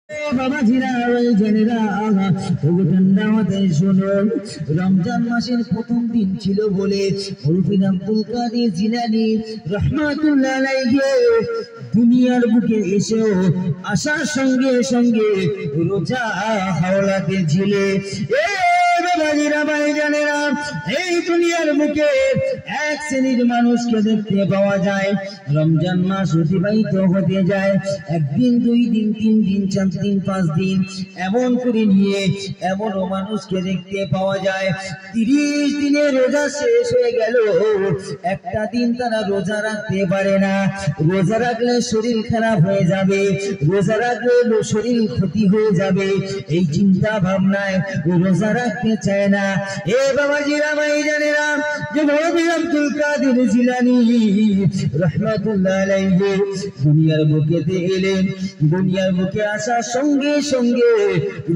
বাবাজিরা ওই জেনেরা ঠান্ডা মাথায় শোনো, রমজান মাসের প্রথম দিন ছিল বলে মুফতি আব্দুল কাদের জিলানী রাহমাতুল্লাহ আলাইহি দুনিয়ার বুকে এসেও আসার সঙ্গে সঙ্গে রোজা হাওলাতে ছিলে। বাবাজিরা ভাইজানেরা, এই দুনিয়ার বুকে এক শ্রেণীর মানুষকে দেখতে পাওয়া যায়, রমজান মাস অতিবাহিত হতে যায়, একদিন, 2 দিন, 3 দিন, 4 দিন, 5 দিন এমন করে নিয়ে এমনও মানুষকে দেখতে পাওয়া যায় 30 দিনে রোজা শেষ হয়ে গেল, একটা দিন তারা রোজা রাখতে পারে না। রোজা রাখলে শরীর খারাপ হয়ে যাবে, রোজা রাখলে শরীর ক্ষতি হয়ে যাবে, এই চিন্তা ভাবনায় রোজা রাখতে চায় না। এ বাবাজিরা ভাইজানেরা, যে মুফতি আব্দুল কাদের জিলানী রাহমাতুল্লাহ আলাইহি দুনিয়ার বুকে এলেন, দুনিয়ার বুকে আসার সঙ্গে সঙ্গে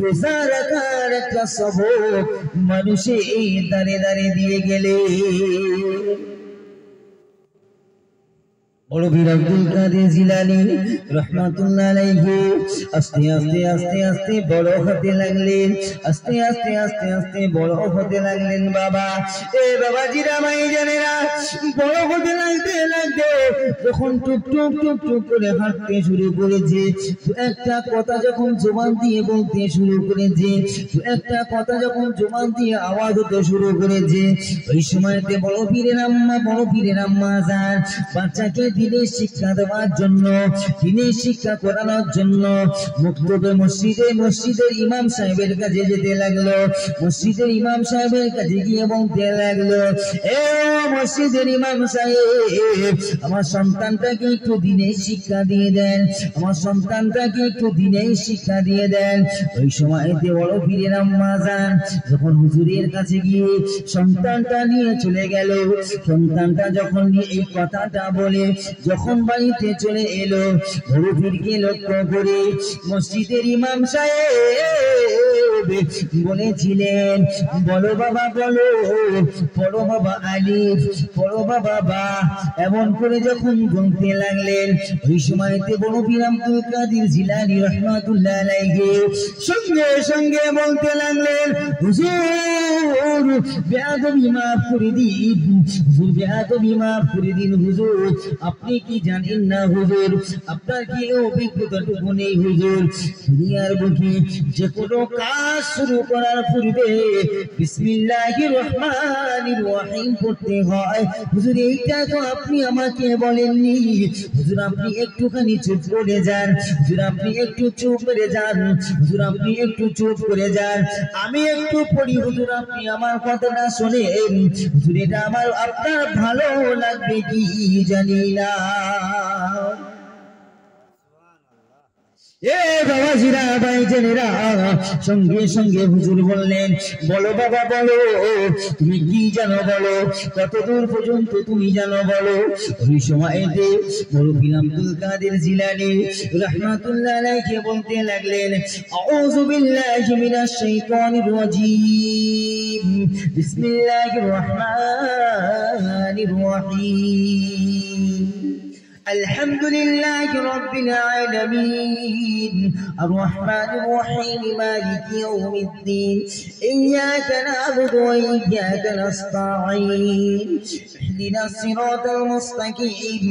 রোজা রাখার একটা সবক মানুষে দাঁড়ে দাঁড়ে দিয়ে গেলে। মুফতি আব্দুল কাদের জিলানী রাহমাতুল্লাহ আলাইহি আস্তে আস্তে আস্তে আস্তে বড় হতে লাগলেন, আস্তে আস্তে আস্তে আস্তে বড় হতে লাগলেন। বাবা, এ বাবাজিরা ভাইজানেরা, বড় হতে লাগতে লাগতে যখন টুক টুক টুক টুক করে হাঁটতে শুরু করেছে, একটা কথা যখন জবান দিয়ে বলতে শুরু করেছে, একটা কথা যখন জবান দিয়ে আওয়াজ হতে শুরু করেছে, ওই সময়তে বড় পীরের আম্মা যান বাচ্চাকে দিনের শিক্ষা দেওয়ার জন্য, দিনের শিক্ষা করানোর জন্য মসজিদের ইমাম সাহেবের কাছে যেতে লাগলো। মসজিদের ইমাম সাহেবের কাছে গিয়ে বলতে লাগলো, এ মসজিদের ইমাম সাহেব, আমার সন্তানটাকে একটু দিনের শিক্ষা দিয়ে দেন, আমার সন্তানটাকে একটু দিনের শিক্ষা দিয়ে দেন। ওই সময়তে বড় পীরের আম্মা যান যখন হুজুরের কাছে গিয়ে সন্তানটা নিয়ে চলে গেল, সন্তানটা যখন এই কথাটা বলে যখন বাড়িতে চলে এলো, বড় পীরকে লক্ষ্য করে মসজিদের ইমাম সাহেব বলেছিলেন, বলো বাবা বলো, পড়ো বাবা আলিফ, পড়ো বাবা বা, এমন করে যখন বলতে লাগলেন, ওই সময়তে বড় পীর আব্দুল কাদের জিলানী রাহমাতুল্লাহ আলাইহি সঙ্গে সঙ্গে বলতে লাগলেন, হুজুর বেয়াদবি মাফ করে দিন, হুজুর বেয়াদবি মাফ করে দিন, হুজুর আপনি কি জানেন না হুজুর, আপনার কি অভিজ্ঞতাটুকু নেই হুজুর, দুনিয়ার বুকে যে কোনো কাজ শুরু করার পূর্বে বিসমিল্লাহির রহমানির রহিম পড়তে হয়। হুজুর এইটা তো আপনি আমাকে বলেননি, হুজুর আপনি একটুখানি চুপ করে যান, হুজুর আপনি একটু চুপ করে যান, হুজুর আপনি একটু চুপ করে যান, আমি একটু পড়ি, হুজুর আপনি আমার কথাটা শোনেন, হুজুর এটা আমার আপনার ভালো লাগবে কি জানি না। এ বাবাজিরা ভাইজানেরা, সঙ্গে সঙ্গে হুজুর বললেন, বলো বাবা বলো, তুমি কি জানো বলো, কত দূর পর্যন্ত তুমি জানো বলো। ওই সময়তে মুফতি আব্দুল কাদের জিলানী রাহমাতুল্লাহ আলাইহি বলতে লাগলেন, আউযু বিল্লাহি মিনাশ শাইতানির রাজীম, বিসমিল্লাহির রহমানির রহিম, الحمد لله رب العالمين الرحمن الرحيم مالك يوم الدين إياك نعبد وإياك نستعين اهدنا الصراط المستقيم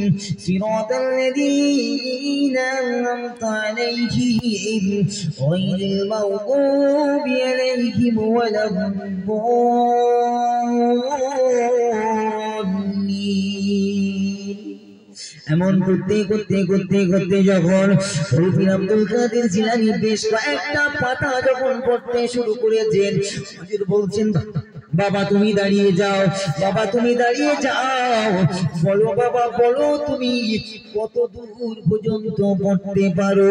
صراط الذين أنعمت عليهم غير المغضوب عليهم ولا الضالين। এমন করতে করতে করতে করতে যখন মুফতি আব্দুল কাদের জিলানী বেশ কয়েকটা পাতা যখন পড়তে শুরু করেছেন, হুজুর বলছেন, বাবা তুমি দাঁড়িয়ে যাও, বাবা তুমি দাঁড়িয়ে যাও, বলো বাবা বলো, তুমি কত দূর পর্যন্ত পড়তে পারো।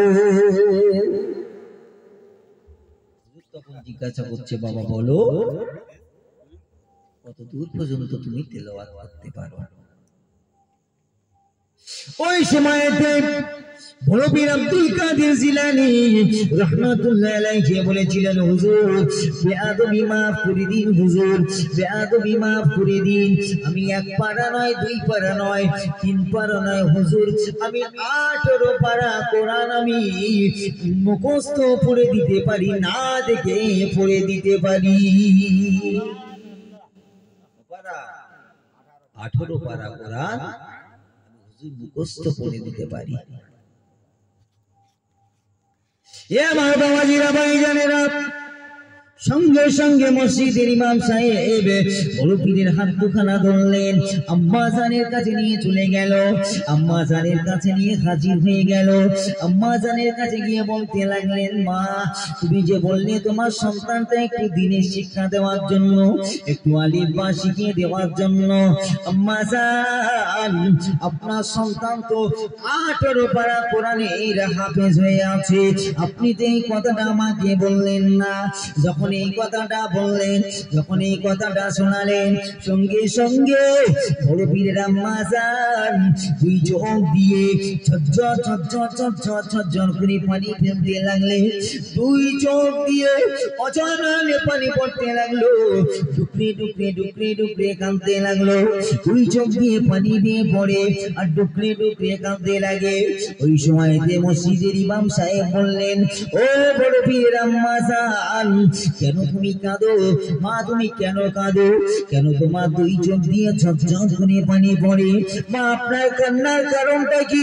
তখন জিজ্ঞাসা করছে, বাবা বলো কত দূর পর্যন্ত তুমি তেলাওয়াত করতে পারো। ওই সময়তে বড় পীর আব্দুল কাদের জিলানী রাহমাতুল্লাহ আলাইহি বলেছিলেন, হুজুর বেয়াদবি মাফ করে দিন, হুজুর বেয়াদবি মাফ করে দিন। আমি এক পারা নয়, দুই পারা নয়, তিন পারা নয়, হুজুর আমি 18 পারা কোরআন আমি মুখস্থ পড়ে দিতে পারি, না দেখে পড়ে দিতে পারি। 18 পারা কোরআন হুজুর মুখস্থ পড়ে দিতে পারি। এ আমার বাবাজিরা, ভাইজানেরা, সঙ্গে সঙ্গে মসজিদের ইমাম সাহেব বড় পীরের হাত দুখানা ধরলেন, আম্মা জানের কাছে নিয়ে চলে গেল। আম্মা জানের কাছে নিয়ে হাজির হয়ে গেল। আম্মা জানের কাছে গিয়ে বলতে লাগলেন, মা তুমি যে বললে তোমার সন্তানটা একটু দ্বীনের শিক্ষা দেওয়ার জন্য, একটু আলিফ বা শিখিয়ে দেওয়ার জন্য, আম্মা জান আপনার সন্তান তো 18 পারা কোরআনের হাফেজ হয়ে আছে, আপনি তো এই কথাটা আমাকে বললেন না। যখন এই কথাটা বললেন, যখন এই কথাটা শোনালেন, সঙ্গে সঙ্গে বড় পীরের আম্মা জান দুই চোখ দিয়ে ঝরঝর ঝরঝর ঝরঝর ঝরঝর করে পানি ফেলতে লাগলেন। দুই চোখ দিয়ে অজানা পানি পড়তে লাগলো, ডুকরে ডুকরে ডুকরে ডুকরে কাঁদতে লাগলো। দুই চোখ দিয়ে পানি দিয়ে পড়ে আর ডুকরে ডুকরে কাঁদতে লাগে। ওই সময়তে মসজিদের ইমাম সাহেব বললেন, ও বড় পীরের আম্মা জান কেন তুমি কাঁদো? মা তুমি কেন কাঁদো? কেন তোমার দুই চোখ দিয়ে ঝরঝর করে পানি পড়ে? মা আপনার কান্নার কারণটা কি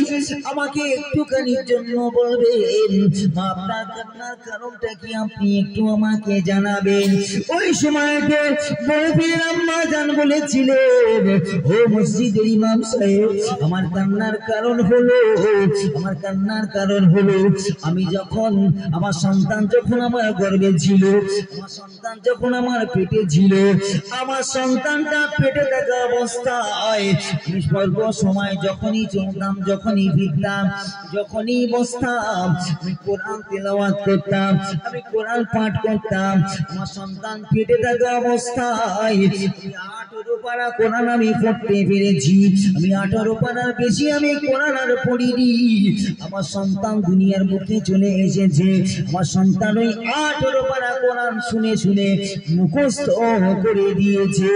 আমাকে একটুখানির জন্য বলবেন? মা আপনার কান্নার কারণটা কি আপনি একটু আমাকে জানাবেন? ওই সময়তে বড় পীরের আম্মা জান বলেছিলেন, ও মসজিদের ইমাম সাহেব আমার কান্নার কারণ হলো, আমার কান্নার কারণ হলো আমি যখন আমার সন্তান যখন আমার গর্ভে ছিল, আমার সন্তান যখন আমার পেটে ছিল, আমার সন্তানটা পেটে থাকা অবস্থায় আমি সর্ব সময় যখনই চলতাম, যখনই ফিরতাম, যখনই বসতাম, আমি কোরআন তেলাওয়াত করতাম, আমি কোরআন পাঠ করতাম। আমার সন্তান পেটে থাকা অবস্থায় 18 পারা কোরআন আমি পড়তে পেরেছি। আমি 18 পারার বেশি আমি কোরআন আর পড়িনি। আমার সন্তান দুনিয়ার মুখে চলে এসেছে, আমার সন্তান ওই 18 পারা কোরআন শুনে শুনে মুখস্থ করে দিয়েছে।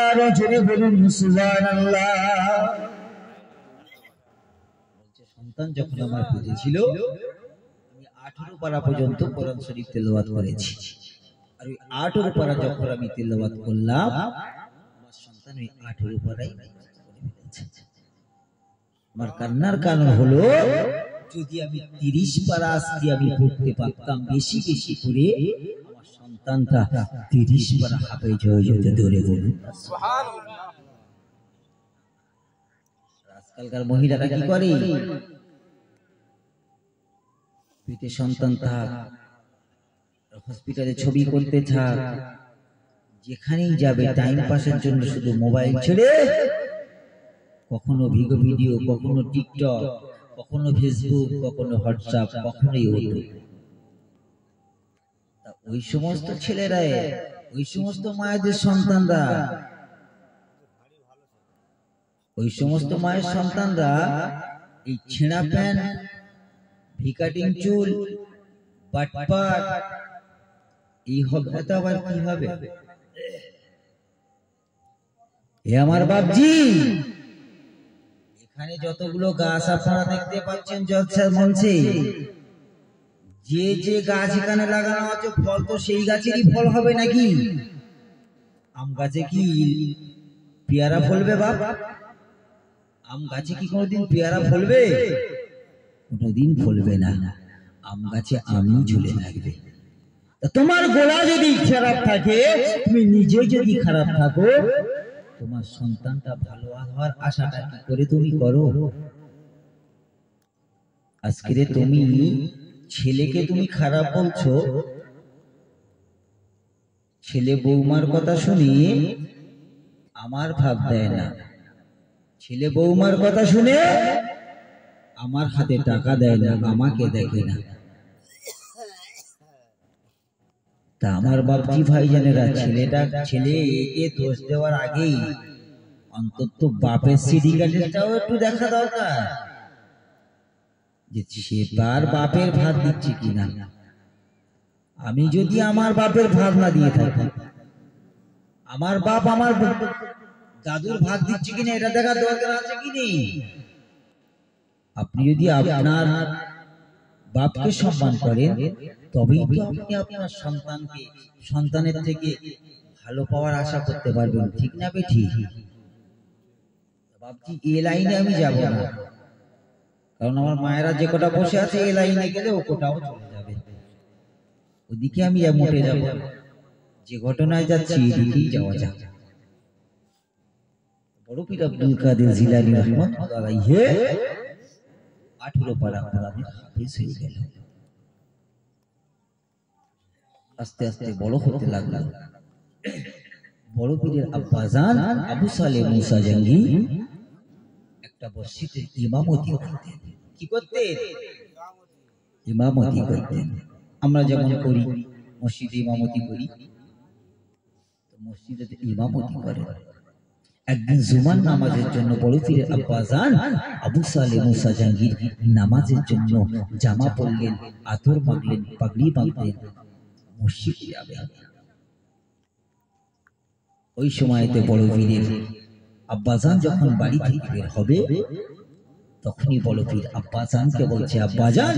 আরো জোরে বলুন সুবহানাল্লাহ। সন্তান যখন আমার পেটে ছিল আমি 18 পারা পর্যন্ত কোরআন শরীফ তেলাওয়াত করেছি। আর ওই 18 পারা যখন আমি তেলাওয়াত করলাম, আমার সন্তান ওই 18 পারাই আমার কান্নার কারণ হলো যদি আমি 30 পারা আজকে আমি পড়তে পারতাম বেশি বেশি করে, আমার সন্তানটা 30 পারা হাফেজ হয়ে যেত। ধরে বলুন সুবহানাল্লাহ। আজকালকার মহিলারা কি করে, পেটে সন্তান থাক, হসপিটালে ছবি করতে থাক, যেখানেই যাবে টাইম পাসের জন্য শুধু মোবাইল ছেড়ে কখনো ভিডিও, কখনো টিকটক, কখনো ফেসবুক, কখনো হোয়াটসঅ্যাপ, কখনো ইউটিউব। ওই সমস্ত ছেলেরা, ওই সমস্ত মায়েদের সন্তানরা, ওই সমস্ত মায়ের সন্তানরা এই ছেঁড়া প্যান্ট, ভিকাটিং চুল, বাটপাট এই হবে তো আবার কি হবে? এ আমার বাপজি, এখানে যতগুলো গাছ আপনারা দেখতে পাচ্ছেন জলসার মঞ্চে, যে যে গাছ এখানে লাগানো আছে ফল তো সেই গাছেরই ফল হবে নাকি? আম গাছে কি পেয়ারা ফলবে বাপ? আম গাছে কি কোনোদিন পেয়ারা ফলবে? কোনোদিন ফলবে না। আম গাছে আমই ঝুলে থাকবে। তোমার গোলা যদি খারাপ থাকে, তুমি নিজে যদি খারাপ থাকো, তোমার সন্তানটা ভালো হওয়ার আশাটা কি করে তুমি করো? আজকে তুমি ছেলেকে তুমি খারাপ বলছো, ছেলে বৌমার কথা শুনি আমার ভাব দেয় না, ছেলে বৌমার কথা শুনে আমার হাতে টাকা দেয় না, আমাকে দেখে না। তা আমার বাপজি ভাইজানেরা, ছেলেকে দোষ দেওয়ার আগেই অন্তত বাপের সিডি কার্ডটাও একটু দেখা দরকার যে সে তার বাপের ভাত দিচ্ছে কিনা। আমি যদি আমার বাপের ভাত না দিয়ে থাকি, আমার বাপ আমার দাদুর ভাত দিচ্ছে কিনা এটা দেখার দরকার আছে কি নেই? আপনি যদি আপনার বাপকে সম্মান করেন তবেই তো আপনি আপনার সন্তানের থেকে ভালো পাওয়ার আশা করতে পারবেন, ঠিক না বেঠি? বাপজি এ লাইনে আমি যাব না, কারণ আমার মায়েরা যে কটা বসে আছে এ লাইনে গেলে ও কোটাও চলে যাবে, ওদিকে আমি মোটে যাব। যে ঘটনায় যাচ্ছি এদিকেই যাওয়া যাক। বড় পীর আব্দুল কাদের জিলানী রাহমাতুল্লাহ আলাইহি 18 পারা কোরআনের হাফেজ হয়ে গেল। আস্তে আস্তে বড় হতে লাগলো। বড় পীরের আব্বাজান আবু সালেহ মুসা জঙ্গি একটা মসজিদে ইমামতি করতেন। কি করতেন? ইমামতি করতেন। আমরা যেমন করি মসজিদে ইমামতি করি, তো মসজিদে ইমামতি করেন। একদিন জুমার নামাজের জন্য বড় পীরের আব্বাজান আবু সালেহ মুসা জঙ্গির নামাজের জন্য জামা পরলেন, আতর মাখলেন, পাগড়ি বাঁধলেন, মসজিদে যাবেন। ওই সময়তে বড় পীরের আব্বাজান যখন বাড়ি থেকে বের হবে তখনই বড় পীর আব্বাজানকে বলছে, আব্বাজান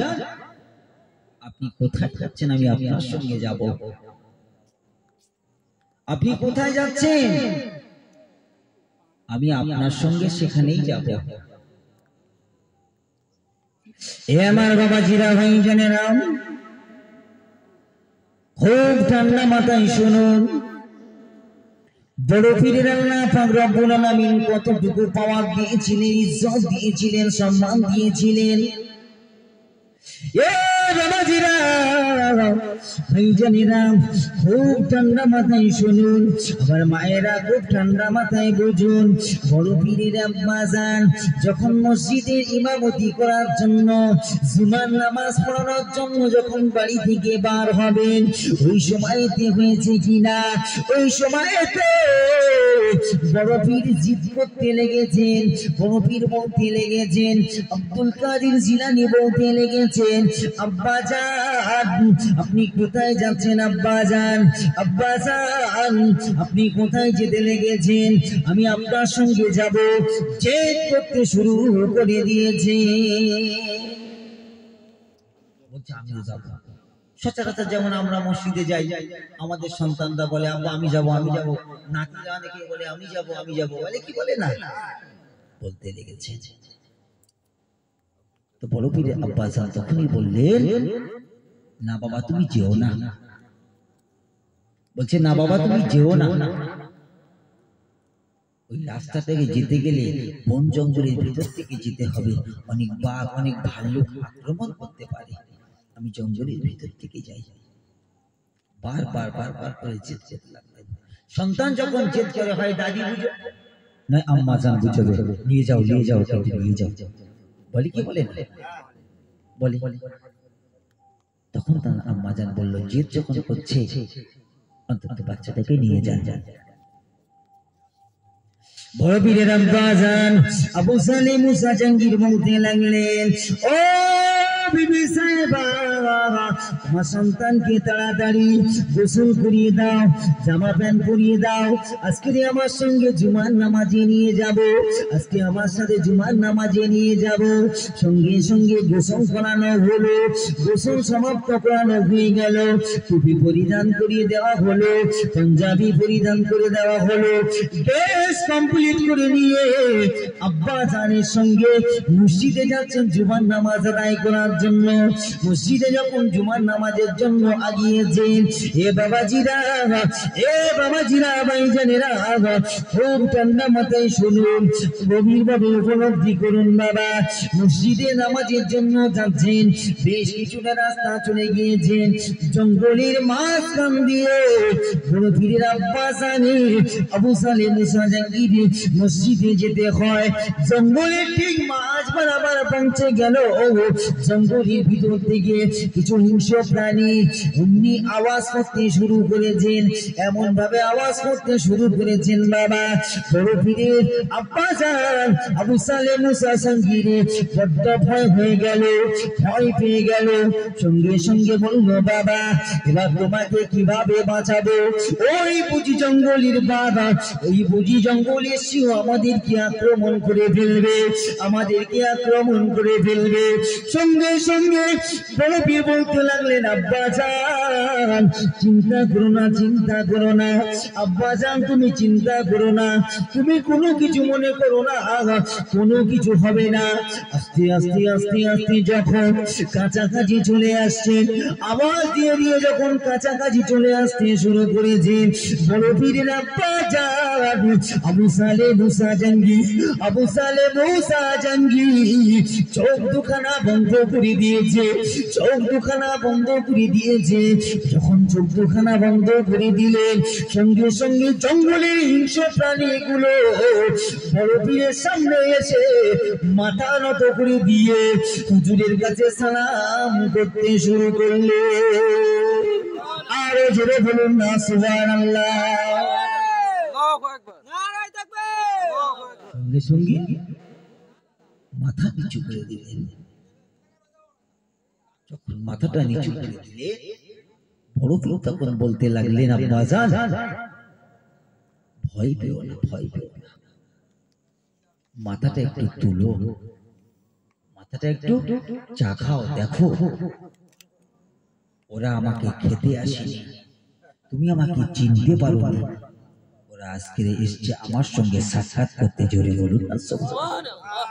আপনি কোথায় যাচ্ছেন? আমি আপনার সঙ্গে যাব। আপনি কোথায় যাচ্ছেন? আমি আপনার সঙ্গে সেখানেই যাব। এ আমার বাবাজিরা ভাইজানেরা, খুব ঠান্ডা মাথায় শুনুন। বড় পীরের আল্লাহ পাক রব্বুল আলামিন কতটুকু পাওয়ার দিয়েছিলেন, ইজ্জত দিয়েছিলেন, সম্মান দিয়েছিলেন। এ বাবাজিরা ভাইজানেরা, খুব ঠান্ডা মাথায় শুনুন, আমার মায়েরা খুব ঠান্ডা মাথায় বুঝুন। বড় পীরের আব্বাজান যখন মসজিদের ইমামতি করার জন্য, জুমার নামাজ পড়ানোর জন্য যখন বাড়ি থেকে বার হবেন, ওই সময়তে হয়েছে কিনা, ওই সময়তে বড় পীর জিদ করতে লেগেছেন। বড় পীর বলতে লেগেছেন, আব্দুল কাদের জিলানী বলতে লেগেছেন, আব্বাজান আপনি কোথায় যাচ্ছেন? আব্বাজান, আব্বাজান আপনি কোথায় যেতে লেগেছেন? আমি আপনার সঙ্গে যাব। জেদ করতে শুরু করে দিয়েছে। বলছে আমিও যাব। সচরাচর যেমন আমরা মসজিদে যাই, আমাদের সন্তানরা বলে আব্বা আমি যাব, আমি যাব। নাতিরা অনেকে বলে আমি যাব, আমি যাব, বলে কি বলে না, বলতে লেগেছে। তো বড় পীরের আব্বাজান তখনই বললেন, না বাবা তুমি যেও না। বলছে না বাবা তুমি যেও না, ওই রাস্তা থেকে যেতে গেলে বন জঙ্গলের ভিতর থেকে যেতে হবে, অনেক বাঘ অনেক ভাল্লুক আক্রমণ করতে পারে, আমি জঙ্গলের ভিতর থেকে যাই। বারবার বারবার করে যেতে লাগলেন। সন্তান যখন জেদ করে, হয় দাদি বুঝো না আম্মা জান বুঝাবে, নিয়ে যাও নিয়ে যাও নিয়ে যাও, বলি কি বলে বলি। তখন তার আম্মা জান বলল, জেদ যখন করছে অন্তত বাচ্চাটাকে নিয়ে যান। বড় পীরের আব্বাজান আবু সালেহ মুসা জঙ্গির বলতে লাগলেন, ও বিবি সাহেবা, আমার সন্তানকে তাড়াতাড়ি গোসল করিয়ে দাও, জামা প্যান্ট পরিয়ে দাও, আজকে আমার সঙ্গে জুমার নামাজে নিয়ে যাব, আজকে আমার সাথে জুমার নামাজে নিয়ে যাব। সঙ্গে সঙ্গে গোসল করানো হলো, গোসল সমাপ্ত করানো হয়ে গেল, টুপি পরিধান করিয়ে দেওয়া হলো, পাঞ্জাবি পরিধান করে দেওয়া হলো, বেশ কমপ্লিট করে নিয়ে আব্বাজানের সঙ্গে মসজিদে যাচ্ছেন জুমার নামাজ আদায় করার জন্য। মসজিদে যখন জুমার নামাজের জন্য আগিয়েছেন, এ বাবাজিরা, এ বাবাজিরা ভাইজানেরা, খুব ঠান্ডা মাথায় শুনুন, গভীরভাবে উপলব্ধি করুন। বাবা মসজিদে নামাজের জন্য যাচ্ছেন, বেশ কিছুটা রাস্তা চলে গিয়েছেন, জঙ্গলের মাঝখান দিয়ে বড় পীরের আব্বাজানে আবু সালেহ মুসা জঙ্গির মসজিদে যেতে হয়। জঙ্গলের ঠিক মাঝ বরাবর পৌঁছে গেল, জঙ্গলের ভিতর থেকে কিছু হিংস্র হিংস্র প্রাণী অমনি আওয়াজ করতে শুরু করেছেন, এমন ভাবে আওয়াজ করতে শুরু করেছেন বাবা বড় পীরের আব্বা জান আবু সালেহ মুসা জাহাঙ্গীর বড্ড ভয় হয়ে গেল, ভয় পেয়ে গেল। সঙ্গে সঙ্গে বলল বাবা এবার তোমাকে কিভাবে বাঁচাবো? ওই বুঝি জঙ্গলের বাবা, ওই বুঝি জঙ্গলের সিংহ আমাদেরকে আক্রমণ করে ফেলবে, আমাদেরকে আক্রমণ করে ফেলবে। সঙ্গে সঙ্গে বড় পীর বলতে লাগলেন আব্বা জান চিন্তা করো না, চিন্তা করো না আব্বা জান, তুমি চিন্তা করো না, তুমি কোনো কিছু মনে করো না, কোনো কিছু হবে না। আস্তে আস্তে আস্তে আস্তে যখন কাছাকাছি চলে আসছেন, আওয়াজ দিয়ে দিয়ে যখন কাছাকাছি চলে আসতে শুরু করেছেন, বড় পীরের আব্বা জান আবু সালেহ মুসা জাহাঙ্গীর, আবু সালেহ মুসা জাহাঙ্গীর চোখ দুখানা বন্ধ করে দিয়েছে, চোখ দুখানা বন্ধ করে দিয়েছে। যখন চোখ দুখানা বন্ধ করে দিলেন, সঙ্গে সঙ্গে জঙ্গলের হিংস্র প্রাণীগুলো বড় পীরের সামনে এসে মাথা নত করে দিয়ে হুজুরের কাছে সালাম করতে শুরু করলো। আরো জোরে বলুন না সুবহানাল্লাহ। সঙ্গে সঙ্গে মাথা নিচু করে দিলেন। যখন মাথাটা নিচু করে দিলে বড় পীর তখন বলতে লাগলেন আব্বা জান ভয় পেও না, ভয় পেও না, মাথাটা একটু তুলো, মাথাটা একটু চা খাও, দেখো ওরা আমাকে খেতে আসেনি, তুমি আমাকে চিনতে পারো না, ওরা আজকে এসছে আমার সঙ্গে সাক্ষাৎ করতে। জোরে বলুন না সুবহানাল্লাহ।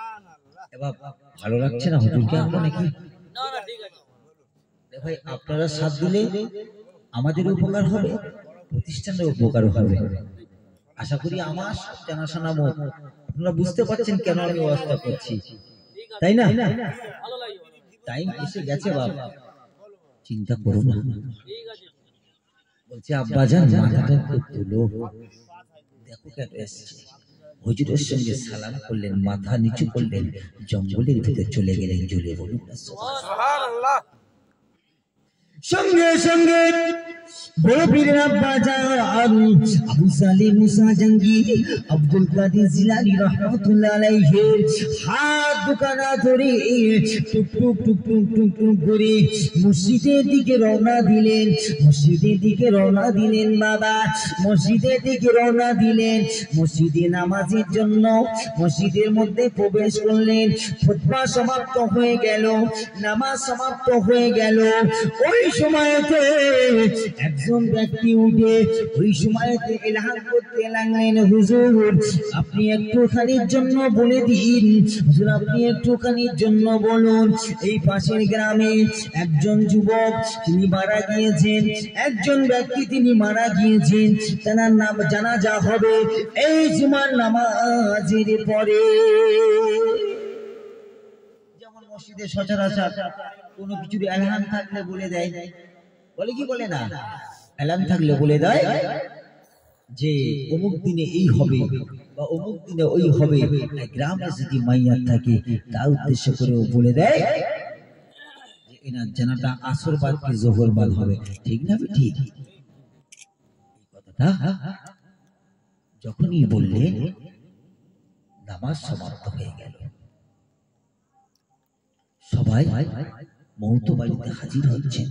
এবার ভালো লাগছে না হুজুরকে আমরা নাকি? না না ঠিক আছে ভাই, আপনারা সাথ দিলে আমাদের উপকার হবে, প্রতিষ্ঠানের উপকার হবে। আশা করি আমার জানাশোনা মুখ আপনারা বুঝতে পারছেন কেন আমি ওয়াজটা করছি, তাই না? টাইম এসে গেছে বাবা, চিন্তা করো না। বলছে আব্বা জান মাথাটা একটু তুলো, দেখো কেন এসছে। হুজুরের সঙ্গে সালাম করলেন, মাথা নিচু করলেন, জঙ্গলের ভিতরে চলে গেলেন। জোরে বলুন না সুবহানাল্লাহ। সঙ্গে সঙ্গে বড় পীরের আব্বা জান আবু সালেহ মুসা জাহাঙ্গীর আব্দুল কাদের জিলানী রাহমাতুল্লাহ আলাইহি হাত দুখানা ধরে টুক টুক টুক টুক টুক টুক করে মসজিদের দিকে রওনা দিলেন, মসজিদের দিকে রওনা দিলেন বাবা, মসজিদের দিকে রওনা দিলেন। মসজিদে নামাজের জন্য মসজিদের মধ্যে প্রবেশ করলেন। খুতবা সমাপ্ত হয়ে গেল, নামাজ সমাপ্ত হয়ে গেল। ওই সময়তে একজন ব্যক্তি উঠে ওই সময়তে এলান করতে লাগলেন, হুজুর আপনি একটুখানির জন্য বলে দিন, হুজুর আপনি একটুখানির জন্য বলুন, এই পাশের গ্রামে একজন যুবক তিনি মারা গিয়েছেন, একজন ব্যক্তি তিনি মারা গিয়েছেন, তার নাম জানাজা হবে এই জুমার নামাজের পরে। যেমন মসজিদে সচরাচর কোনো কিছুর এলান থাকলে বলে দেয়, বলে কি বলে না, এলান থাকলে বলে দেয় যে অমুক দিনে এই হবে বা অমুক দিনে ওই হবে। গ্রামে যদি মাইয়াত থাকে তার উদ্দেশ্য করে বলে দেয় যে এনার জানাটা আসর বাদ কি জোহর বাদ হবে, ঠিক না? ঠিক কথাটা যখনই বললেন নামাজ সমাপ্ত হয়ে গেল, সবাই মৌত বাড়িতে হাজির হচ্ছেন।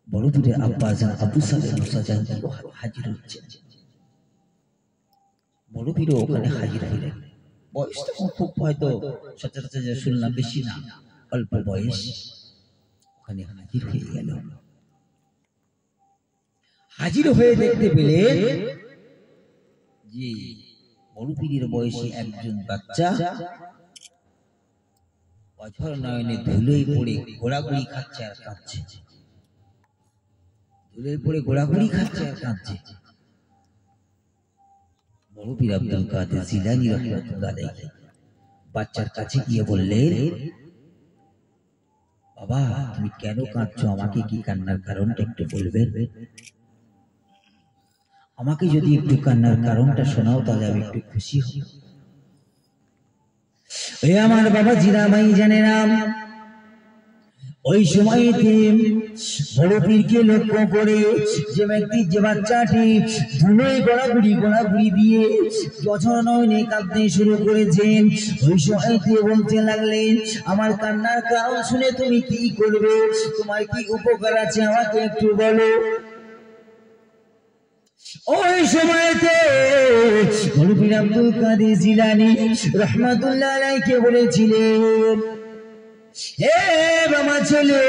বড় পীরের আব্বা জান আবু সালেহ মুসা জাহাঙ্গীর হাজির হচ্ছেন। বড় পীরও ওখানে হাজির হলেন। বয়সটা খুব হয়তো সচরাচর শুনলাম বেশি না, অল্প বয়স, ওখানে হাজির হয়ে গেল। হাজির হয়ে দেখতে পেলেন যে বড় পীরের বয়সী একজন বাচ্চা অঝর নয়নে ধুলোয় পড়ে ঘোরাঘুরি খাচ্ছে আর কাঁদছে, ধুলোয় পড়ে ঘোরাঘুরি খাচ্ছে আর কাঁদছে। বড় পীর আব্দুল কাদের জিলানী রাহমাতুল্লাহ আলাইহি বাচ্চার কাছে গিয়ে বললেন, বাবা তুমি কেন কাঁদছো, আমাকে কি কান্নার কারণটা একটু বলবে? আমাকে যদি একটু কান্নার কারণটা শোনাও তাহলে আমি একটু খুশি হব। আমার বাবা জিরা ভাই জানেরাম, ওই সময়তে বড় পীরকে লক্ষ্য করে যে ব্যক্তি যে বাচ্চাটি ধুলোয় গড়াগড়ি দিয়ে নয়নে কাঁদতে শুরু করেছেন, ওই সময়তে বলতে লাগলেন, আমার কান্নার কারণ শুনে তুমি কি করবে, তোমার কি উপকার আছে আমাকে একটু বলো। ওই সময়তে বড় পীর আব্দুল কাদের জিলানী রাহমাতুল্লাহ আলাইহি বলেছিলেন, হে বাবা ছেলে,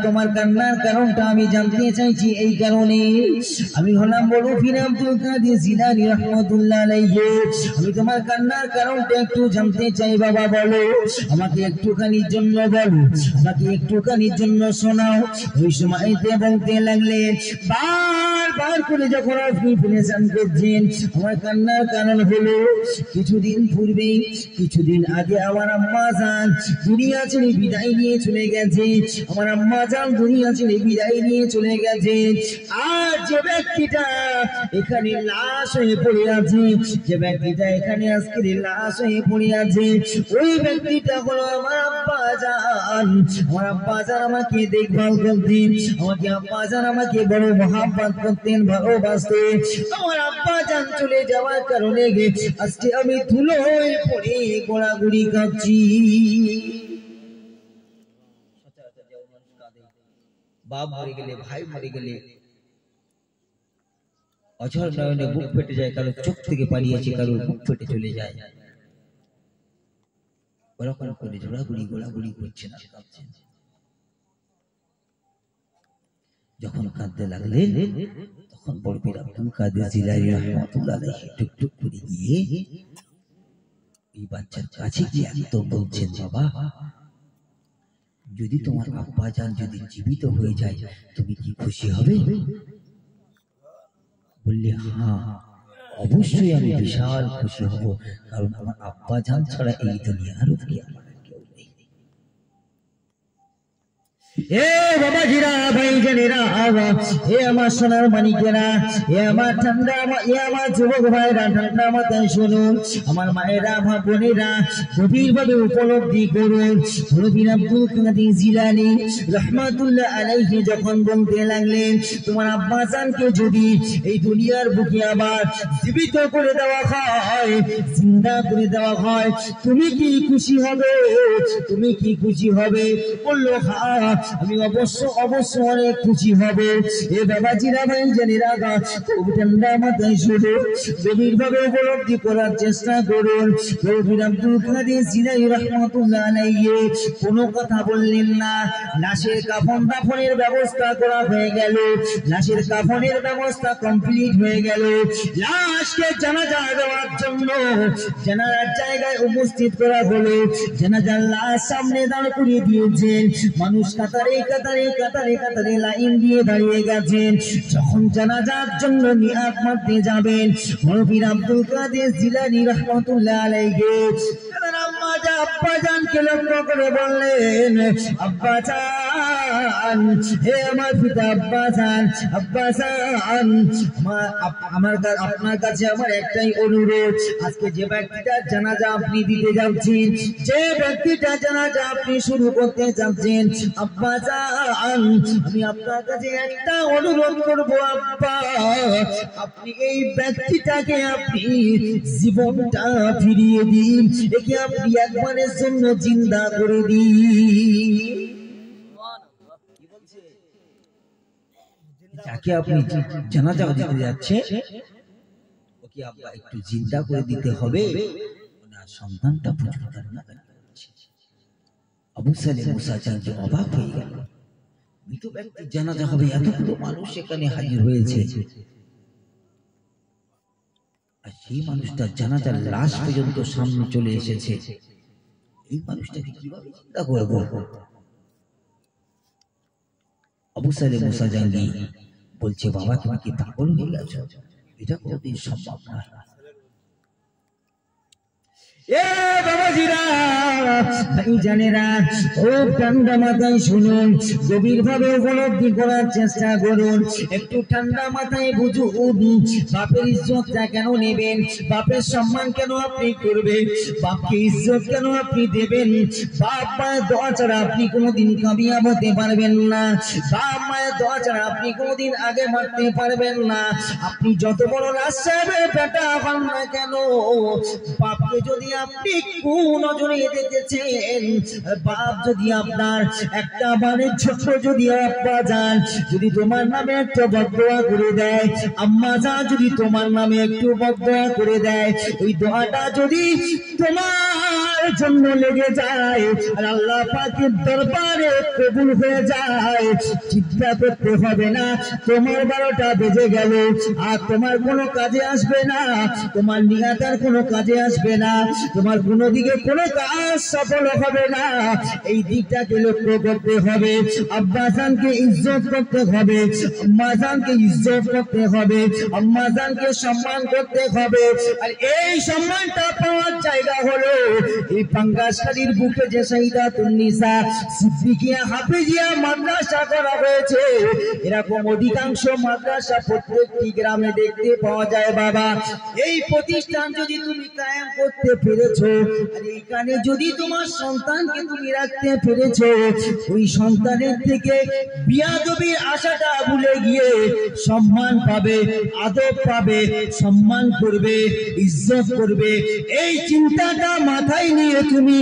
তোমার কান্নার কারণটা আমি জানতে চাইছি। এই কারণে আমি হলাম বড় পীর আব্দুল কাদের জিলানী রাহমাতুল্লাহ আলাইহি। আমি তোমার কান্নার কারণটা একটু জানতে চাই বাবা, বলো আমাকে একটুখানির জন্য বলো, আমাকে একটুখানির জন্য শোনাও। ওই সময়তে বলতে লাগলেন, বার করে যখন আপনি ফিনেশন করছেন, আমার কান্নার কারণ হলো কিছুদিন আগে আমার আম্মা জান দুনিয়া ছেড়ে বিদায় নিয়ে চলে গেছে। আমার আম্মা জান দুনিয়া ছেড়ে বিদায় নিয়ে চলে গেছে। আর যে ব্যক্তিটা এখানে লাশ হয়ে পড়ে আছে, যে ব্যক্তিটা এখানে আজকে লাশ হয়ে পড়ে আছে, ওই ব্যক্তিটা হলো আমার আব্বা জান। আমার আব্বা জান আমাকে দেখভাল করতেন, আমাকে আব্বা জান আমাকে বড় মহাব্বত করতেন, ভালোবাসতেন। আমার আব্বা জান চলে যাওয়ার কারণে আজকে আমি ধুলোয় পড়ে গোড়াগুড়ি কাঁদছি। বাপ মরে গেলে, ভাই মরে গেলে অঝর নয়নে বুক ফেটে যায়, কারো চোখ থেকে পালিয়েছে, কারো বুক ফেটে চলে যায়। ওরকম করে গোড়াগুড়ি করছে না, কাঁদছেন। যখন কাঁদতে লাগলেন, তখন বড় পীর আব্দুল কাদের জিলানী রাহমাতুল্লাহ আলাইহি টুকটুক করে গিয়ে এই বাচ্চার কাছে গিয়ে একদম বলছেন, বাবা, যদি তোমার আব্বা জান যদি জীবিত হয়ে যায়, তুমি কি খুশি হবে? বললে, হ্যাঁ অবশ্যই আমি বিশাল খুশি হব, কারণ আমার আব্বা জান ছাড়া এই দুনিয়ার উপরে আমার কেউ নেই। এ বাবা জিরা ভাই জানেরা, হে আমার সোনার মানিকেরা, হে আমার ঠান্ডা, এ আমার যুবক ভাইরা, ঠান্ডা মাথায় শুনুন। আমার মায়েরা, আমার বোনেরা, গভীর ভাবে উপলব্ধি করুন। বড় পীর আব্দুল কাদের জিলানী রাহমাতুল্লাহ আলাইহি যখন বলতে লাগলেন, তোমার আব্বা জানকে যদি এই দুনিয়ার বুকে আবার জীবিত করে দেওয়া হয়, জিন্দা করে দেওয়া হয়, তুমি কি খুশি হবে? তুমি কি খুশি হবে? বললো, হ্যাঁ আমি অবশ্য অনেক খুশি হব। এ বাবাজিরা ভাই জানেরা, খুব ঠান্ডা মাথায় শুধু গভীর ভাবে উপলব্ধি করার চেষ্টা করুন। বড় পীর আব্দুল কাদের জিলানী রাহমাতুল্লাহ আলাইহি কোনো কথা বললেন না। লাশের কাফন দাফনের ব্যবস্থা করা হয়ে গেল, লাশের কাফনের ব্যবস্থা কমপ্লিট হয়ে গেল। লাশকে জানাজা দেওয়ার জন্য জানাজার জায়গায় উপস্থিত করা হলো। জানাজার লাশ সামনে দাঁড় করিয়ে দিয়েছেন, মানুষ কাতারে লাইন দিয়ে দাঁড়িয়ে গেছেন। যখন জানাজার জন্য নিয়াত মারতে যাবেন, বড় পীর আব্দুল কাদের জিলানী রাহমাতুল্লাহ আলাইহি আব্বা জানকে লক্ষ্য করে বললেন, আব্বা জান, হে আমার পিতা আব্বা জান, আব্বা জান, আপনার কাছে আমার একটাই অনুরোধ, আজকে যে ব্যক্তিটার জানাজা আপনি দিতে যাচ্ছেন, যে ব্যক্তিটার জানাজা আপনি শুরু করতে যাচ্ছেন, আব্বা জান, আমি আপনার কাছে একটা অনুরোধ করব, আব্বা, আপনি এই ব্যক্তিটাকে আপনি জীবনটা ফিরিয়ে দিন, একে আপনি একবারের জন্য জিন্দা করে দিন। যাকে আপনি জানাজা দিতে যাচ্ছে, ওকে আব্বা একটু জিন্দা করে দিতে হবে, ওনার সন্তানটা প্রচুর কান্না করছে। আবু সালেহ মুসা চান যে অবাক হয়ে গেল, মৃত ব্যক্তির জানাজা হবে, এতগুলো মানুষ এখানে হাজির হয়েছে, আর সেই মানুষটার জানাজার লাশ পর্যন্ত সামনে চলে এসেছে, এই মানুষটাকে কিভাবে চিন্তা করব? আবু সালেহ মুসা জাঙ্গি বলছে, বাবা তুমি কি পাগল হয়ে গেছো? এটা কোনোদিন সম্ভব নয়। এ বাবাজিরা ভাইজানেরা খুব ঠান্ডা মাথায় শুনুন, গভীর ভাবে উপলব্ধি করার চেষ্টা করুন, একটু ঠান্ডা মাথায় বুঝুন। বাপের ইজ্জতটা কেন নেবেন? বাপের সম্মান কেন আপনি করবেন? বাপকে ইজ্জত কেন আপনি দেবেন? বাপ মায়ের দোয়া ছাড়া আপনি কোনোদিন কামিয়াব হতে পারবেন না। বাপ মায়ের দোয়া ছাড়া আপনি কোনোদিন আগে বাড়তে পারবেন না। আপনি যত বড় রাজসাহেবের বেটা হন না কেন, বাপকে যদি আপনি কোন নজরে দেখেছেন, বাপ যদি আপনার একটা বারের ছোট্ট যদি আব্বা যান যদি তোমার নামে একটু বদদোয়া করে দেয়, আম্মা যান যদি তোমার নামে একটু বদদোয়া করে দেয়, ওই দোয়াটা যদি তোমার জন্য লেগে যায় আর আল্লাহ পাকের দরবারে কবুল হয়ে যায়, চিন্তা করতে হবে না তোমার 12টা বেজে গেল, আর তোমার কোনো কাজে আসবে না, তোমার নিয়াতার কোনো কাজে আসবে না, তোমার কোনো দিকে কোনো কাজ সফল হবে না। এই দিকটাকে লক্ষ্য করতে হবে। আব্বা জানকে ইজ্জত করতে হবে, আম্মা জানকে ইজ্জত করতে হবে, আম্মা জানকে সম্মান করতে হবে। আর এই সম্মানটা পাওয়ার জায়গা হলো এই পাঙ্গাশালীর বুকে যে সাইদাতুন নিসা সিদ্দিকিয়া হাফিজিয়া মাদ্রাসা করা হয়েছে, এরকম অধিকাংশ মাদ্রাসা প্রত্যেকটি গ্রামে দেখতে পাওয়া যায়। বাবা, এই প্রতিষ্ঠান যদি তুমি কায়েম করতে পেরেছো, আর এইখানে যদি তোমার সন্তানকে তুমি রাখতে পেরেছো, ওই সন্তানের থেকে বিয়াদবির আশাটা ভুলে গিয়ে সম্মান পাবে, আদব পাবে, সম্মান করবে, ইজ্জত করবে। এই চিন্তাটা মাথায় নিয়ে তুমি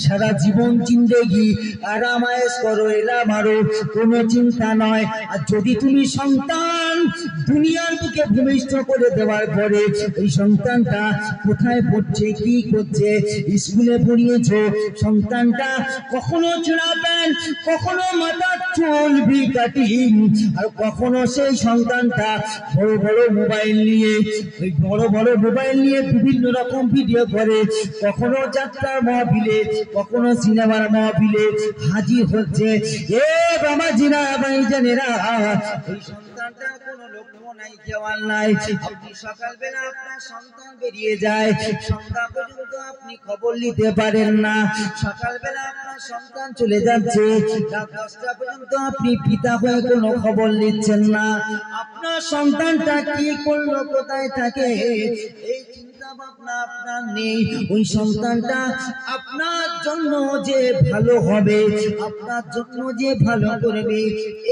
সারা জীবন জিন্দেগি আরামায়েশ করো, এলা মারো, কোনো চিন্তা নয়। আর যদি তুমি সন্তান দুনিয়ার বুকে ভূমিষ্ঠ করে দেওয়ার পরে এই সন্তানটা কোথায় পড়ছে, কি করছে, স্কুলে পড়িয়েছো, সন্তানটা কখনো চূড়া প্যান্ট, কখনো মাথার চুল ভি কাটিং, আর কখনো সেই সন্তানটা বড় বড় মোবাইল নিয়ে, ওই বড় বড় মোবাইল নিয়ে বিভিন্ন রকম ভিডিও করে, কখনো যাত্রার মহফিলে, কখনো সিনেমার মহফিলে হাজির হচ্ছে। এ বাবাজিরা ভাইজানেরা, এই সন্তানটার কোনো লক্ষ্য নাই, কেওয়াল নাই। আপনি সকালবেলা আপনার সন্তান বেরিয়ে যায়, সন্ধ্যা পর্যন্ত আপনি খবর নিতে পারেন না। সকালবেলা আপনার সন্তান চলে যাচ্ছে, রাত 10টা পর্যন্ত আপনি পিতা হয়ে কোনো খবর নিচ্ছেন না। আপনার সন্তানটা কি করলো, কোথায় থাকে, এই চিন্তা ভাবনা আপনার নেই। ওই সন্তানটা আপনার জন্য যে ভালো হবে, আপনার জন্য যে ভালো করবে,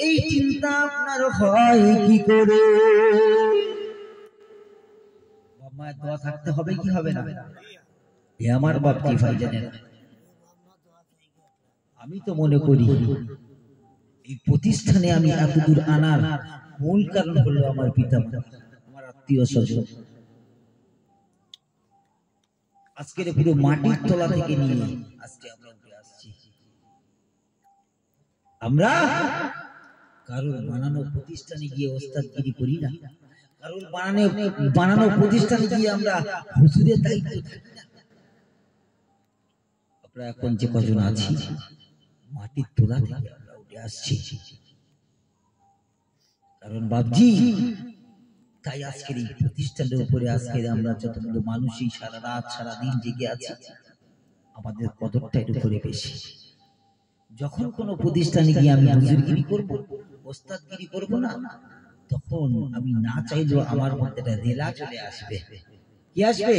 এই চিন্তা আপনার হয় কি করে? বাবা দোয়া থাকতে হবে কি হবে না? এ আমার বাপ কি ভাই জানেন, আমি তো মনে করি এই প্রতিষ্ঠানে আমি এতদূর আনার মূল কারণ হলো আমার পিতা, আমার আত্মীয় স্বজন। আজকের পুরো মাটির তলা থেকে নিয়ে আজকে আমরা উঠে আসছি। আমরা কারোর বানানো প্রতিষ্ঠানে গিয়ে ওস্তাদগিরি করি না, কারোর বানানো প্রতিষ্ঠানে গিয়ে আমরা হুজুরের দায়িত্ব থাকি না। আমরা এখন যে কজন আছি মাটির তলা থেকে আমরা উঠে আসছি, কারণ বাবজি তাই আজকের এই প্রতিষ্ঠানের উপরে আজকে আমরা যতগুলো মানুষই সারা রাত সারা দিন জেগে আছি, আমাদের কদরটা এর উপরে বেশি। যখন কোনো প্রতিষ্ঠানে গিয়ে আমি হুজুরগিরি করবো, ওস্তাদগিরি করবো না, তখন আমি না চাইলেও আমার মধ্যে রেলা চলে আসবে। কি আসবে?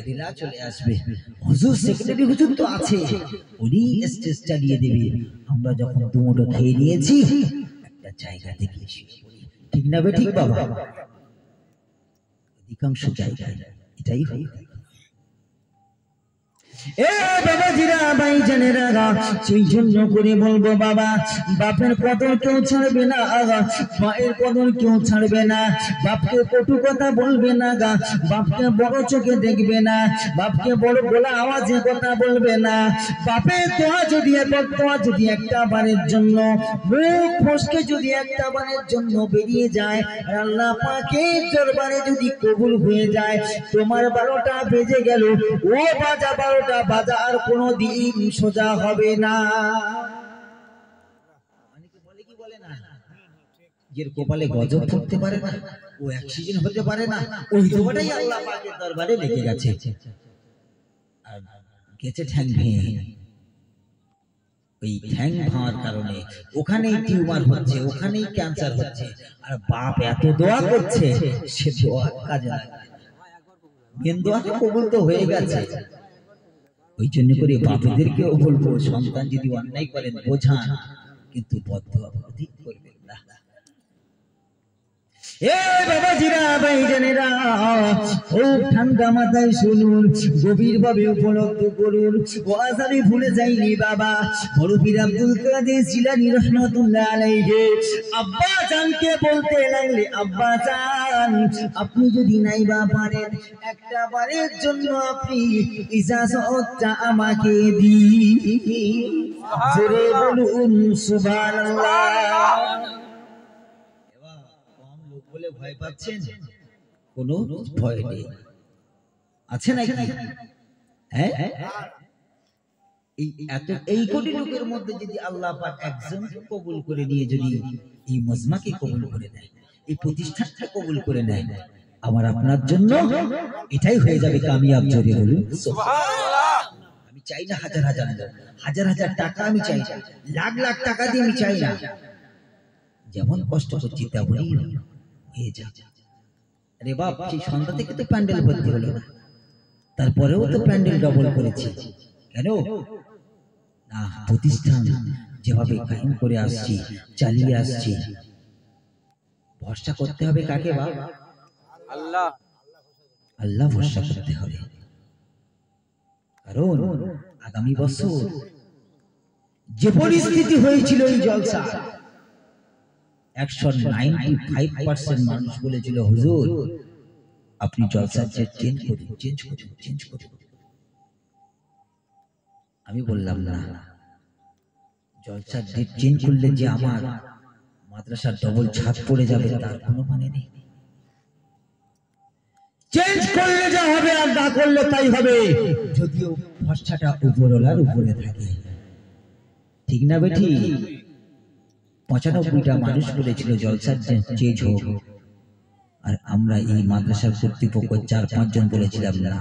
রেলা চলে আসবে। হুজুর সেক্রেটারি হুজুর তো আছে, উনি স্টেজ চালিয়ে দেবে। আমরা যখন দুমুঠো খেয়ে নিয়েছি একটা জায়গা থেকে, ঠিক না বে ঠিক বাবা? অধিকাংশ জায়গায় এটাই হয়। এ বাবাজিরা ভাইজানেরা, সেই জন্য করে বলবো বাবা, বাপের কদর কেউ ছাড়বে না, মায়ের কদর কেউ ছাড়বে না। বাপকে কটু কথা বলবে না, বাপকে বড় চোখে দেখবে না, বাপকে বড় গলা আওয়াজে কথা বলবে না। বাপের দোয়া যদি যদি একটা বারের জন্য মুখ ফসকে যদি একটা বারের জন্য বেরিয়ে যায়, আল্লাহ পাকের দরবারে যদি কবুল হয়ে যায়, তোমার 12টা বেজে গেল, ও বাজা 12টা বাজার কোনো দিন সোজা হবে না। অনেকে বলে কি বলে না, এর কপালে গজব পড়তে পারে না, ও অ্যাক্সিডেন্ট হতে পারে না, ওই দোয়াটাই আল্লাহ পাকের দরবারে লেগে গেছে। আর আর গেছে ঠ্যাং ভেঙে। ওই ঠ্যাং ভাঙার কারণে ওখানেই টিউমার হচ্ছে, ওখানেই ক্যান্সার হচ্ছে, আর বাপ এত দোয়া করছে, সে দোয়া কাজে লাগছে। মেন দোয়া তো কবুল তো হয়ে গেছে। ওই জন্য করে বাপদেরকেও বলবো, সন্তান যদি অন্যায় করেন বোঝান, কিন্তু বদদোয়া অধিক করবেন না। এ বাবাজিরা, ভাইজানেরা, ও ঠান্ডা মাথায় শুনুন, গভীর ভাবে উপলব্ধ করুন। ওয়াজ আমি ভুলে যাইনি বাবা। বড় পীর আব্দুল কাদের জিলানী রাহমাতুল্লাহ আলাইহি আব্বা জানকে বলতে লাগলে, আব্বা জান, আপনি যদি নাইবা পারেন, একটা বারের জন্য আপনি ইজাজতটা আমাকে দিন। জোরে বলুন সুবহানাল্লাহ। বলে ভয় পাচ্ছেন? কোনো ভয় নেই, আছে নাকি? হ্যাঁ, এই কোটি লোকের মধ্যে যদি আল্লাহ পাক একজনকে কবুল করে নিয়ে যদি এই মজমাকে কবুল করে নেয়, এই প্রতিষ্ঠানটা কবুল করে নেয়, আমার আপনার জন্য এটাই হয়ে যাবে কামিয়াব। জোরে বলুন সুবহানাল্লাহ। আমি চাই না হাজার হাজার লোক, হাজার হাজার টাকা আমি চাই না, লাখ লাখ টাকা দিয়ে আমি চাই না। যেমন কষ্ট করছি তেমনই হয়ে যায়। আরে বাপ, সেই সন্ধ্যা থেকে তো প্যান্ডেল ভর্তি হলো না, তারপরেও তো প্যান্ডেল ডবল করেছি। কেন না? প্রতিষ্ঠান যেভাবে কায়েম করে আসছি, চালিয়ে আসছি, ভরসা করতে হবে কাকে বাপ? আল্লাহ। আল্লাহ ভরসা করতে হবে। কারণ আগামী বছর যে পরিস্থিতি হয়েছিল এই জলসা, 195% মানুষ বলেছিল, হুজুর আপনি জলসার চেঞ্জ করুন। আমি বললাম না, জলসার ডেট চেঞ্জ করলে যে আমার মাদ্রাসার ডবল ছাদ পড়ে যাবে তার কোনো মানে নেই। চেঞ্জ করলে যা হবে আর না করলে তাই হবে, যদিও ভরসাটা উপরওয়ালার উপরে থাকে। ঠিক না বেঠি? 95টা মানুষ বলেছিল জলসার চেঞ্জ হোক, আর আমরা এই মাদ্রাসার কর্তৃপক্ষ 4-5 জন বলেছিলাম না,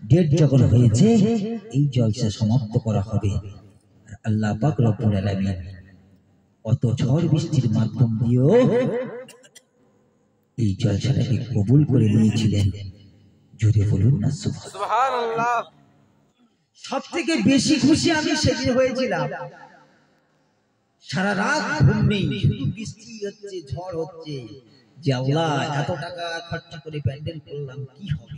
ডেট যখন হয়েছে এই জলসা সমাপ্ত করা হবে। আল্লাহ পাক রব্বুল আলামিন অত ঝড় বৃষ্টির মাধ্যম দিয়েও এই জলসাটাকে কবুল করে নিয়েছিলেন। জোরে বলুন না সুবহানাল্লাহ। সব থেকে বেশি খুশি আমি সেদিন হয়েছিলাম। সারা রাত ঘুম নেই, শুধু বৃষ্টি হচ্ছে, ঝড় হচ্ছে, যে আল্লাহ এত টাকা খরচা করে প্যান্ডেল করলাম, কি হবে?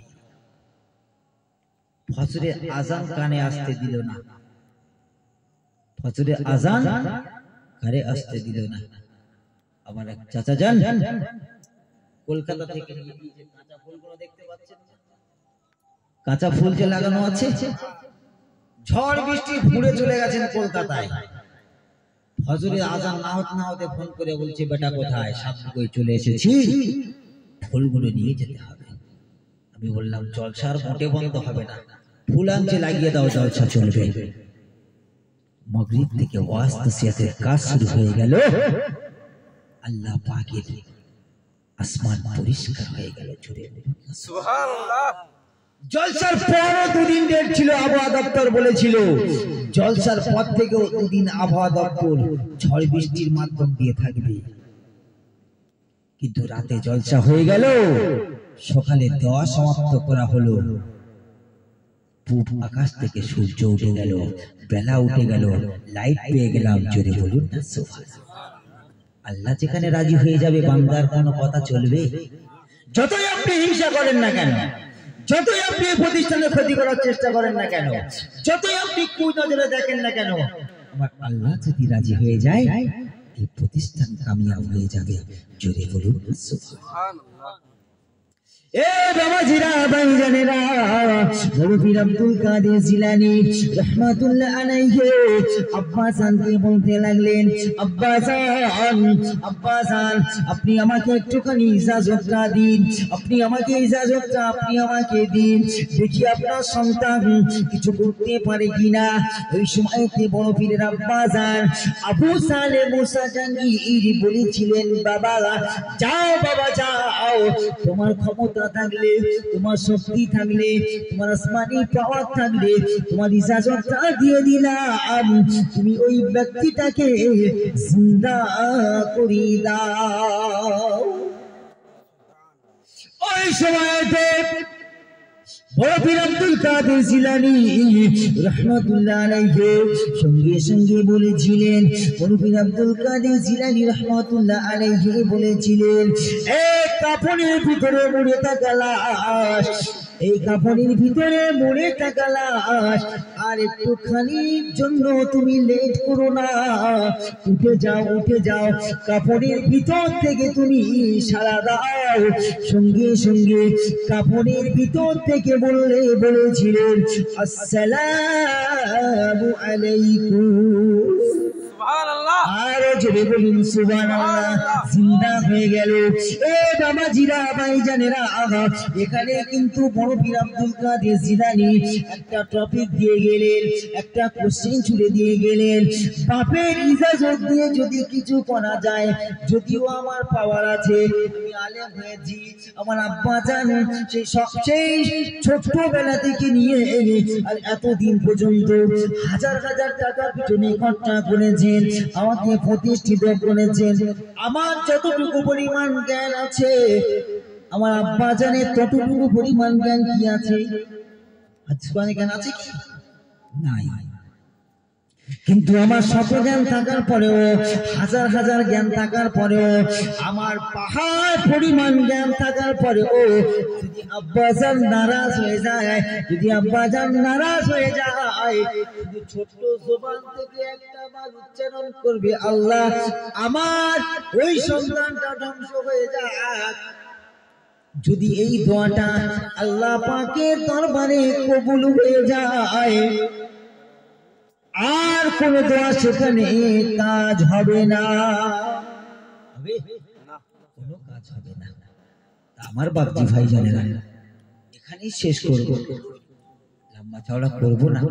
ফজরের আজান কানে আসতে দিল না, ফজরের আজান কানে আসতে দিল না। আমার এক চাচা যান কলকাতা থেকে কাঁচা ফুলগুলো দেখতে পাচ্ছেন, কাঁচা ফুল যে লাগানো আছে, ঝড় বৃষ্টি ঘুরে চলে গেছেন কলকাতায়। ফজরের আজান না হতে ফোন করে বলছে, বেটা কোথায়? সামনে কই চলে এসেছি, ফুলগুলো নিয়ে যেতে হবে। আমি বললাম জলসার মোটে বন্ধ হবে না, ফুল আনতে লাগিয়ে দাও, জলসা চলবে। মাগরিব থেকে ওয়াজ নসিহতের কাজ শুরু হয়ে গেল। আল্লাহ পাকের আসমান পরিষ্কার হয়ে গেল। জোরে সুবহানাল্লাহ। জলসার পরও 2 দিন ডেট ছিল, আবহাওয়া দপ্তর বলেছিল জলসার পর থেকেও 2 দিন আবহাওয়া দপ্তর ঝড় বৃষ্টির মাধ্যম দিয়ে থাকবে। কিন্তু রাতে জলসা হয়ে গেল, সকালে দোয়া সমাপ্ত করা হলো, পূব আকাশ থেকে সূর্য উঠে গেল, বেলা উঠে গেল, লাইট পেয়ে গেলাম। জোরে বলুন না সুবহানাল্লাহ। আল্লাহ যেখানে রাজি হয়ে যাবে, বান্দার কোনো কথা চলবে? যতই আপনি হিংসা করেন না কেন, যতই আপনি প্রতিষ্ঠানের ক্ষতি করার চেষ্টা করেন না কেন, যতই আপনি কুনজরে দেখেন না কেন, আমার আল্লাহ যদি রাজি হয়ে যায়, এই প্রতিষ্ঠান কামিয়াব হয়ে যাবে। জোরে বলুন সুবহানাল্লাহ। এ বাবাজিরা, ভাইজানেরা, বড় পীর আব্দুল কাদের জিলানী রাহমাতুল্লাহ আলাইহি আব্বাসানকে বলতে লাগলেন, আব্বাসান, আপনি আমাকে একটুখানি ইজাজতটা দিন, আপনি আমাকে দিন, দেখি আপনার সন্তান কিছু করতে পারে কিনা। ওই সময়তে বড় পীরের আব্বাসান আবু সালেহ মুসা জাঙ্গির বলেছিলেন, বাবা যাও, তোমার ক্ষমতা ক্ষমতা থাকলে, তোমার শক্তি থাকলে, তোমার আসমানি পাওয়ার থাকলে, তোমার ইজাজতটা দিয়ে দিলাম, তুমি ওই ব্যক্তিটাকে জিন্দা করে দাও। ওই সময়তে বড় পীর আব্দুল কাদের জিলানী রাহমাতুল্লাহ আলাইহি সঙ্গে সঙ্গে বলেছিলেন, বড় পীর আব্দুল কাদের জিলানী রাহমাতুল্লাহ আলাইহি বলেছিলেন, এক কাফনের ভিতরে মরে থাকা লাশ, এই কাফনের ভিতরে মরে থাকা লাশ, আর একটুখানির জন্য তুমি লেট করো না, উঠে যাও, উঠে যাও, কাফনের ভিতর থেকে তুমি সাড়া দাও। সঙ্গে সঙ্গে কাফনের ভিতর থেকে বলেছিলেন, আসসালামু আলাইকুম। আর জোরে বলুন সুবহানাল্লাহ। জিন্দা হয়ে গেল। এ বাবাজিরা, ভাইজানেরা, এখানে কিন্তু বড় পীর আব্দুল কাদের জিলানী একটা টপিক দিয়ে গেলেন, একটা কোশ্চেন ছুড়ে দিয়ে গেলেন, বাপের ইজাজত দিয়ে যদি কিছু করা যায়, যদিও আমার পাওয়ার আছে, আমি আলেম হয়েছি, আমার আব্বা জান সেই সবচেয়ে ছোট্টবেলা থেকে নিয়ে আর এতদিন পর্যন্ত হাজার হাজার টাকা পিছনে খরচা করেছেন, আমাকে প্রতিষ্ঠিত করেছেন, আমার যতটুকু পরিমাণ জ্ঞান আছে, আমার আব্বা জানে ততটুকু পরিমাণ জ্ঞান কি আছে? আজকে জ্ঞান আছে কি? নাই। কিন্তু আমার শত জ্ঞান থাকার পরেও, হাজার হাজার জ্ঞান থাকার পরেও, আমার পাহাড় পরিমাণ জ্ঞান থাকার পরেও, যদি আব্বাজান নারাজ হয়ে যায়, যদি আব্বাজান নারাজ হয়ে যায়, শুধু ছোট্ট জবান থেকে একটা বার উচ্চারণ করবে, আল্লাহ আমার ওই সন্তানটা ধ্বংস হয়ে যাক, যদি এই দোয়াটা আল্লাহ পাকের দরবারে কবুল হয়ে যায়, আর কোন দোয়া সেখানে কাজ হবে না, কোনো কাজ হবে না। আমার বাপজি ভাই জানেরা, এখানেই শেষ করব, লম্বা চওড়া করব না,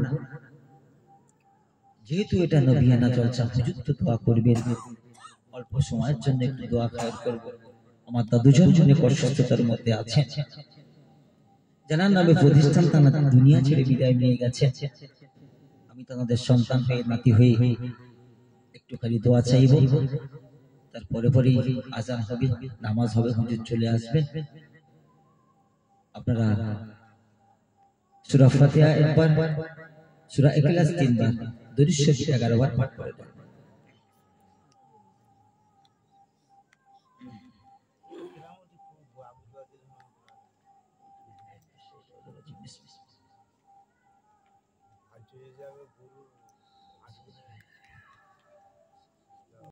যেহেতু এটা নবিয়ানা চলছে, হুজুর তো দোয়া করবেন, অল্প সময়ের জন্য একটু দোয়া খায়ের করব। আমার দাদুজন জন্য কষ্টতার মধ্যে আছেন, জানার নামে প্রতিষ্ঠান তারা দুনিয়া ছেড়ে বিদায় নিয়ে গেছে, আমি তোমাদের সন্তান হয়ে, নাতি হয়ে একটুখানি দোয়া চাইব, তারপরে পরেই আজান হবে, নামাজ হবে, হুজুর চলে আসবেন। আপনারা সূরা ফাতিহা একবার, সূরা ইখলাস 3 বার, দরুদ শরীফ 11 বার পাঠ করে দেন।